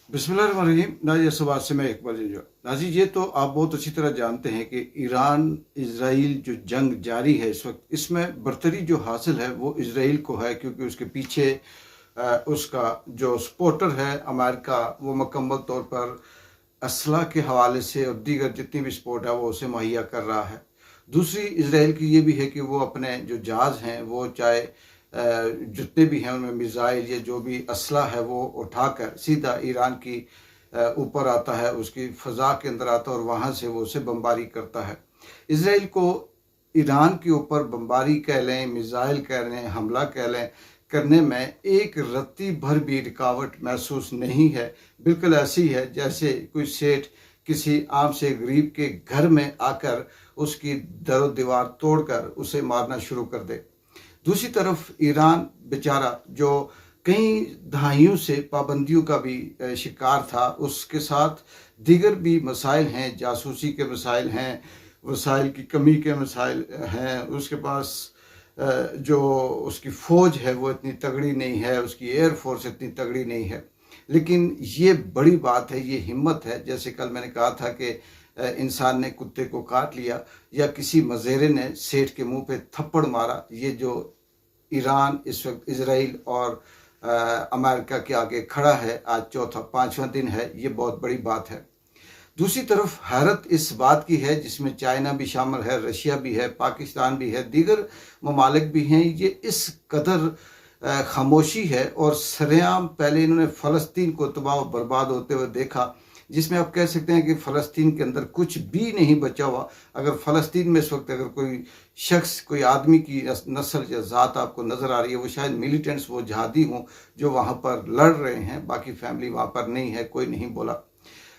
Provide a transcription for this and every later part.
बिस्मिल्लाहिर्रहमानिर्रहीम। नाजी सवाल से मैं इकबाल जो नाजी, ये तो आप बहुत अच्छी तरह जानते हैं कि ईरान इसराइल जो जंग जारी है इस वक्त, इसमें बरतरी जो हासिल है वो इसराइल को है, क्योंकि उसके पीछे उसका जो सपोर्टर है अमेरिका, वो मुकम्मल तौर पर असला के हवाले से और दीगर जितनी भी सपोर्ट है वो उसे मुहैया कर रहा है। दूसरी इसराइल की ये भी है कि वो अपने जो जहाज़ हैं वो चाहे जितने भी हैं उनमें मिज़ाइल या जो भी असला है वो उठाकर सीधा ईरान की ऊपर आता है, उसकी फ़ज़ा के अंदर आता है और वहाँ से वो उसे बमबारी करता है। इसराइल को ईरान के ऊपर बमबारी कह लें, मिज़ाइल कह लें, हमला कह लें, करने में एक रत्ती भर भी रुकावट महसूस नहीं है। बिल्कुल ऐसी है जैसे कोई सेठ किसी आम से गरीब के घर में आकर उसकी दरो दीवार तोड़कर उसे मारना शुरू कर दे। दूसरी तरफ ईरान बेचारा जो कई दहाइयों से पाबंदियों का भी शिकार था, उसके साथ दीगर भी मसाइल हैं, जासूसी के मसाइल हैं, वसाइल की कमी के मसाइल हैं, उसके पास जो उसकी फ़ौज है वो इतनी तगड़ी नहीं है, उसकी एयर फोर्स इतनी तगड़ी नहीं है। लेकिन ये बड़ी बात है, ये हिम्मत है। जैसे कल मैंने कहा था कि इंसान ने कुत्ते को काट लिया या किसी मज़ेरे ने सेठ के मुंह पे थप्पड़ मारा। ये जो ईरान इस वक्त इसराइल और अमेरिका के आगे खड़ा है, आज चौथा पाँचवा दिन है, ये बहुत बड़ी बात है। दूसरी तरफ हैरत इस बात की है, जिसमें चाइना भी शामिल है, रशिया भी है, पाकिस्तान भी है, दीगर ममालिक भी हैं, ये इस कदर खामोशी है। और सरेआम पहले इन्होंने फ़लस्तीन को तबाह बर्बाद होते हुए देखा, जिसमें आप कह सकते हैं कि फ़लस्तीन के अंदर कुछ भी नहीं बचा हुआ। अगर फ़लस्तीन में इस वक्त अगर कोई शख्स, कोई आदमी की नस्ल या ज़ात आपको नज़र आ रही है, वो शायद मिलिटेंट्स, वो जहादी हों जो वहाँ पर लड़ रहे हैं, बाकी फैमिली वहाँ पर नहीं है, कोई नहीं बोला।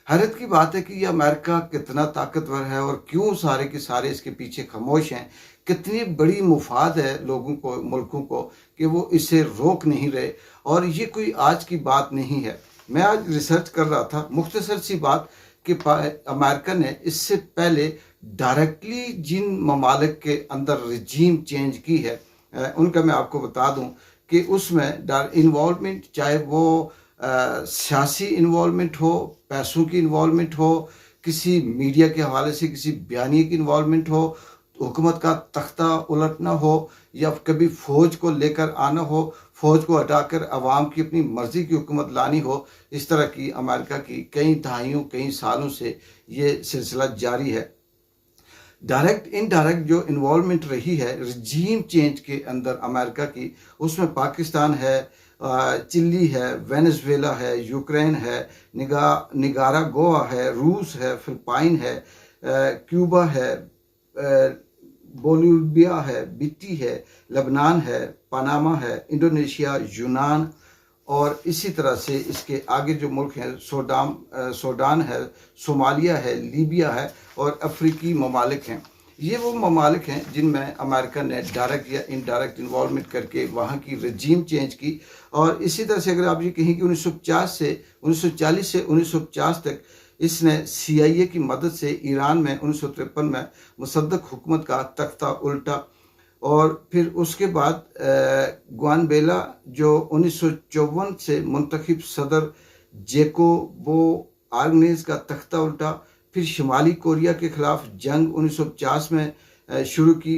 हैरत की बात है कि ये अमेरिका कितना ताकतवर है और क्यों सारे के सारे इसके पीछे खामोश हैं। कितनी बड़ी मुफाद है लोगों को, मुल्कों को, कि वो इसे रोक नहीं रहे। और ये कोई आज की बात नहीं है। मैं आज रिसर्च कर रहा था, मुख्तसर सी बात, कि अमेरिका ने इससे पहले डायरेक्टली जिन ममालिक के अंदर रजीम चेंज की है, उनका मैं आपको बता दूं कि उसमें इन्वॉल्वमेंट, चाहे वो सियासी इन्वॉल्वमेंट हो, पैसों की इन्वॉल्वमेंट हो, किसी मीडिया के हवाले से किसी बयानी की इन्वॉल्वमेंट हो, हुकूमत का तख्ता उलटना हो, या कभी फ़ौज को लेकर आना हो, फ़ौज को हटाकर अवाम की अपनी मर्ज़ी की हुकूमत लानी हो, इस तरह की अमेरिका की कई दहाइयों, कई सालों से ये सिलसिला जारी है। डायरेक्ट इनडायरेक्ट जो इन्वॉल्वमेंट रही है रजीम चेंज के अंदर अमेरिका की, उसमें पाकिस्तान है, चिली है, वेनेजुएला है, यूक्रेन है, निकारागुआ है, रूस है, फिलिपाइन है, क्यूबा है, बोलिविया है, बिटी है, लेबनान है, पनामा है, इंडोनेशिया, यूनान, और इसी तरह से इसके आगे जो मुल्क हैं, सूडान है, सोमालिया है, लीबिया है और अफ्रीकी ममालिक हैं। ये वो ममालिक हैं जिनमें अमेरिका ने डायरेक्ट या इनडायरेक्ट इन्वॉल्वमेंट करके वहाँ की रजीम चेंज की। और इसी तरह से अगर आप ये कहें कि 1940 से 1950 तक इसने CIA की मदद से ईरान में 1953 में मुसद्दक हुकूमत का तख्ता उल्टा, और फिर उसके बाद ग्वानबेला जो 1954 से मुंतखब सदर जेकोबो आर्गनेस का तख्ता उल्टा, फिर शुमाली कोरिया के खिलाफ जंग 1950 में शुरू की।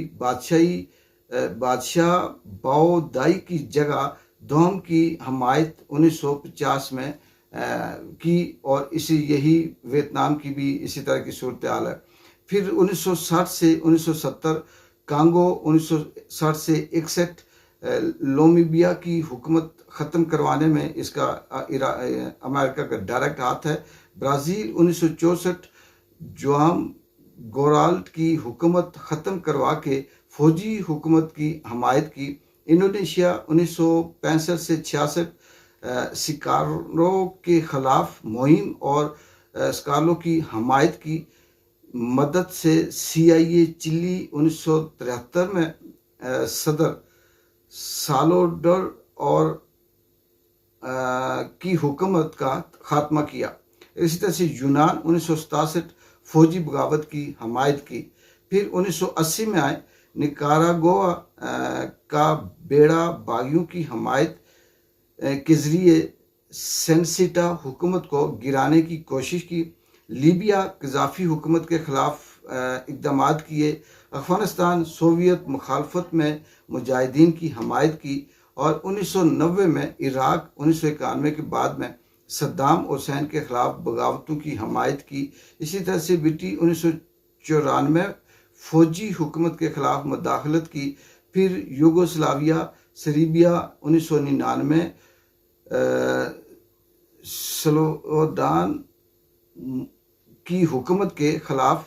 बादशाह बाओ दाई की जगह दोम की हमायत 1950 में की, और यही वियतनाम की भी इसी तरह की सूरत हाल है। फिर 1960 से 1970 कांगो, 1960 से 61 लोमीबिया की हुकूमत ख़त्म करवाने में इसका अमेरिका का डायरेक्ट हाथ है। ब्राज़ील 1964 जुआम गोराल्ट की हुकूमत ख़त्म करवा के फ़ौजी हुकूमत की हमायत की। इंडोनेशिया 1965 से 66 शिकारों के ख़िलाफ़ मुहिम और शिकारों की हमायत की मदद से। CIA चिली 1973 में सदर साल्वाडोर और की हुकूमत का खात्मा किया। इसी तरह से यूनान 1967 फौजी बगावत की हमायत की। फिर 1980 में आए निकारागुआ का बेड़ा बागियों की हमायत के ज़रिए सेंसिटा हुकूमत को गिराने की कोशिश की, लीबिया कज़ाफ़ी हुकूमत के ख़िलाफ़ इक़दाम किए, अफ़गानिस्तान सोवियत मुखालफत में मुजाहिदीन की हमायत की और 1990 में इराक़ 1991 के बाद में सद्दाम हुसैन के ख़िलाफ़ बगावतों की हमायत की। इसी तरह से ब्रिटी 1994 फ़ौजी हुकूमत के ख़िलाफ़ मुदाखलत की। फिर यूगोस्लाविया, सर्बिया 1999, स्लोवान की हुकूमत के ख़िलाफ़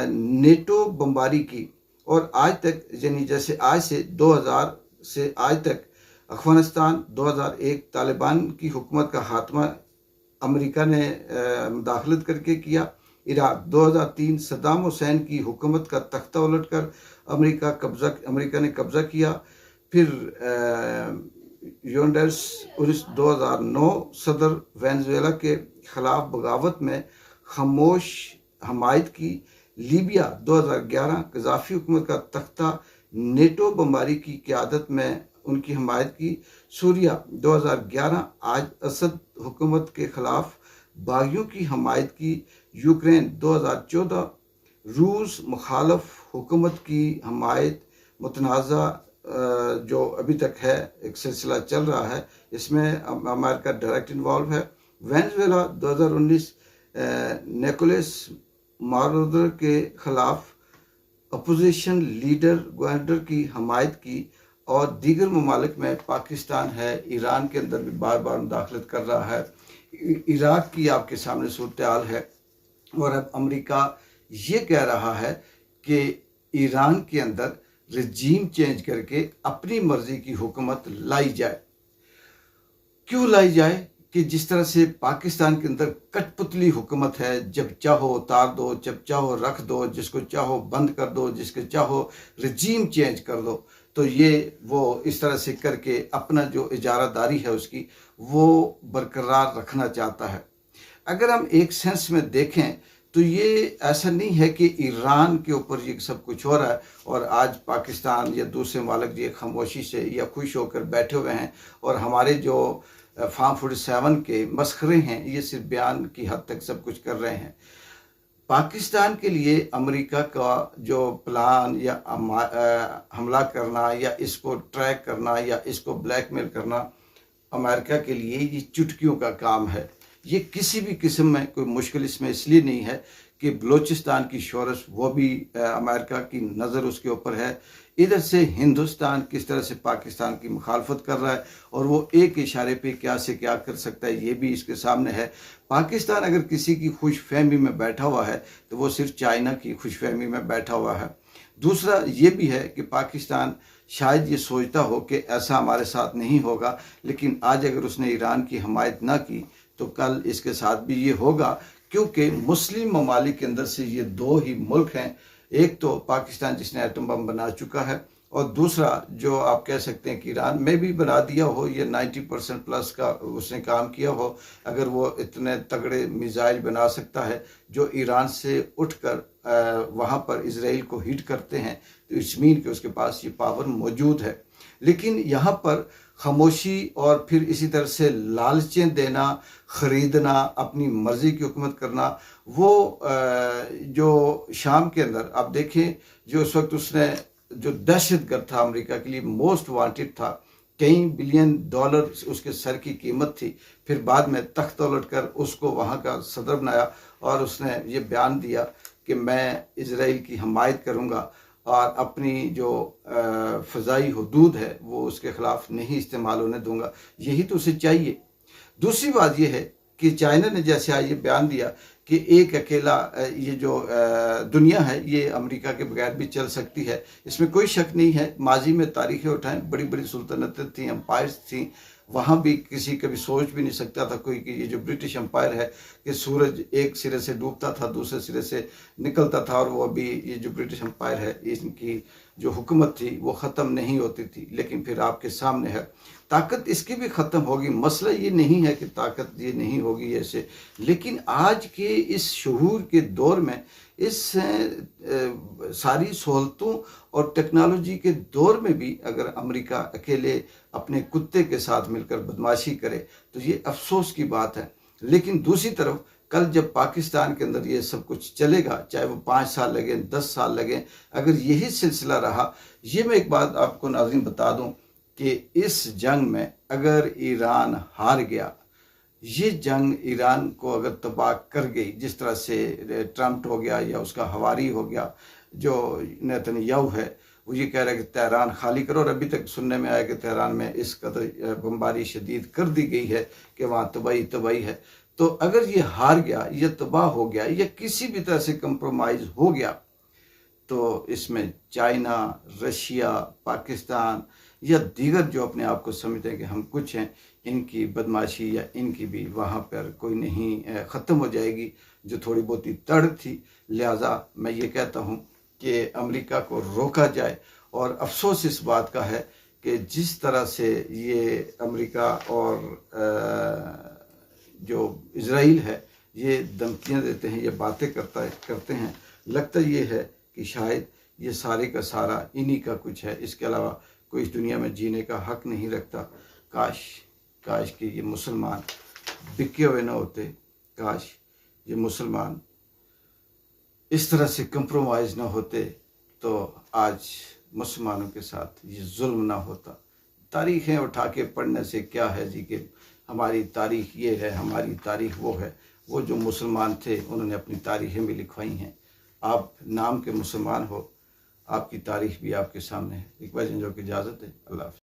नेटो बमबारी की और आज तक, यानी जैसे आज से 2000 से आज तक अफ़गानिस्तान, 2001 तालिबान की हुकूमत का खात्मा अमेरिका ने मुदाखलत करके किया, इराक़ 2003 सद्दाम हुसैन की हुकूमत का तख्ता उलटकर अमेरिका ने कब्ज़ा किया। फिर योंडर्स 2009 सदर वेनेजुएला के ख़िलाफ़ बगावत में खामोश हमायत की, लीबिया 2011 कज़ाफ़ी हुकूमत का तख्ता नेटो बमबारी की क़यादत में उनकी हमायत की, सूरिया 2011 आज असद हुकूमत के ख़िलाफ़ बागियों की हमायत की, यूक्रेन 2014 रूस मुखालफ हुकूमत की हमायत, मुतनाज़ा जो अभी तक है एक सिलसिला चल रहा है, इसमें अमेरिका डायरेक्ट इन्वॉल्व है। वेनेजुएला 2019 निकोलस माडुरो के ख़िलाफ़ अपोजिशन लीडर गुएडो की हमायत की और दीगर ममालिक में पाकिस्तान है, ईरान के अंदर भी बार बार मुदाखलत कर रहा है, इराक़ की आपके सामने सूरत हाल है। और अब अमेरिका ये कह रहा है कि ईरान के अंदर रजीम चेंज करके अपनी मर्ज़ी की हुकूमत लाई जाए। क्यों लाई जाए? कि जिस तरह से पाकिस्तान के अंदर कठपुतली हुकूमत है, जब चाहो उतार दो, जब चाहो रख दो, जिसको चाहो बंद कर दो, जिसको चाहो रजीम चेंज कर दो, तो ये वो इस तरह से करके अपना जो इजारादारी है उसकी वो बरकरार रखना चाहता है। अगर हम एक सेंस में देखें तो ये ऐसा नहीं है कि ईरान के ऊपर ये सब कुछ हो रहा है और आज पाकिस्तान या दूसरे मालिक ये खामोशी से या खुश होकर बैठे हुए हैं और हमारे जो फार्म 47 के मसखरे हैं ये सिर्फ बयान की हद तक सब कुछ कर रहे हैं। पाकिस्तान के लिए अमेरिका का जो प्लान या हमला करना या इसको ट्रैक करना या इसको ब्लैकमेल करना अमेरिका के लिए ये चुटकियों का काम है। ये किसी भी किस्म में कोई मुश्किल इसमें इसलिए नहीं है कि बलूचिस्तान की शोरश वो भी अमेरिका की नज़र उसके ऊपर है। इधर से हिंदुस्तान किस तरह से पाकिस्तान की मुखालफत कर रहा है और वो एक इशारे पे क्या से क्या कर सकता है ये भी इसके सामने है। पाकिस्तान अगर किसी की खुशफहमी में बैठा हुआ है तो वो सिर्फ चाइना की खुशफहमी में बैठा हुआ है। दूसरा ये भी है कि पाकिस्तान शायद ये सोचता हो कि ऐसा हमारे साथ नहीं होगा, लेकिन आज अगर उसने ईरान की हमायत ना की तो कल इसके साथ भी ये होगा, क्योंकि मुस्लिम ममालिक के अंदर से ये दो ही मुल्क हैं, एक तो पाकिस्तान जिसने एटम बम बना चुका है और दूसरा जो आप कह सकते हैं कि ईरान में भी बना दिया हो, ये 90% प्लस का उसने काम किया हो। अगर वो इतने तगड़े मिसाइल बना सकता है जो ईरान से उठकर वहाँ पर इसराइल को हिट करते हैं तो इट्स मीन कि उसके पास ये पावर मौजूद है। लेकिन यहाँ पर खामोशी और फिर इसी तरह से लालचें देना, ख़रीदना, अपनी मर्ज़ी की हुकूमत करना, वो जो शाम के अंदर आप देखें जो उस वक्त उसने जो दहशतगर्द था अमेरिका के लिए मोस्ट वांटेड था, कई बिलियन डॉलर उसके सर की कीमत थी, फिर बाद में तख्त उलट कर उसको वहाँ का सदर बनाया और उसने ये बयान दिया कि मैं इजराइल की हमायत करूँगा और अपनी जो फ़ज़ाई हदूद है वो उसके ख़िलाफ़ नहीं इस्तेमाल होने दूंगा। यही तो उसे चाहिए। दूसरी बात यह है कि चाइना ने जैसे आज ये बयान दिया कि एक अकेला ये जो दुनिया है ये अमेरिका के बगैर भी चल सकती है, इसमें कोई शक नहीं है। माजी में तारीखें उठाएं, बड़ी बड़ी सुल्तनतें थी, एम्पायर्स थी, वहाँ भी किसी कभी सोच भी नहीं सकता था कोई कि ये जो ब्रिटिश एम्पायर है कि सूरज एक सिरे से डूबता था दूसरे सिरे से निकलता था, और वो अभी ये जो ब्रिटिश एम्पायर है इनकी जो हुकूमत थी वो ख़त्म नहीं होती थी, लेकिन फिर आपके सामने है ताकत इसकी भी ख़त्म होगी। मसला ये नहीं है कि ताकत ये नहीं होगी ऐसे, लेकिन आज के इस शऊर के दौर में, इस सारी सहूलतों और टेक्नोलॉजी के दौर में भी अगर अमेरिका अकेले अपने कुत्ते के साथ मिलकर बदमाशी करे तो ये अफसोस की बात है। लेकिन दूसरी तरफ कल जब पाकिस्तान के अंदर ये सब कुछ चलेगा, चाहे वो 5 साल लगे, 10 साल लगे, अगर यही सिलसिला रहा, ये मैं एक बात आपको नाज़रीन बता दूं कि इस जंग में अगर ईरान हार गया, ये जंग ईरान को अगर तबाह कर गई, जिस तरह से ट्रम्प हो गया या उसका हवारी हो गया, जो नेतन्याहू है वो ये कह रहा है कि तेहरान खाली करो, और अभी तक सुनने में आया कि तेहरान में इस कदर बमबारी शदीद कर दी गई है कि वहाँ तबाही है। तो अगर ये हार गया, ये तबाह हो गया, या किसी भी तरह से कंप्रोमाइज़ हो गया, तो इसमें चाइना, रशिया, पाकिस्तान या दीगर जो अपने आप को समझते हैं कि हम कुछ हैं, इनकी बदमाशी या इनकी भी वहाँ पर कोई नहीं ख़त्म हो जाएगी, जो थोड़ी बहुत ही तड़ थी। लिहाजा मैं ये कहता हूँ कि अमेरिका को रोका जाए, और अफसोस इस बात का है कि जिस तरह से ये अमेरिका और जो इज़राइल है ये धमकियाँ देते हैं, ये बातें करते हैं, लगता ये है कि शायद ये सारे का सारा इन्हीं का कुछ है, इसके अलावा कोई इस दुनिया में जीने का हक नहीं रखता। काश कि ये मुसलमान बिके हुए न होते, काश ये मुसलमान इस तरह से कंप्रोमाइज़ ना होते, तो आज मुसलमानों के साथ ये जुल्म ना होता। तारीखें उठा के पढ़ने से क्या है जी, कि हमारी तारीख ये है, हमारी तारीख वो है। वो जो मुसलमान थे उन्होंने अपनी तारीखें भी लिखवाई हैं। आप नाम के मुसलमान हो, आपकी तारीख भी आपके सामने है। इकबाल जंजो की इजाज़त है। अल्लाह हाफ़िज़।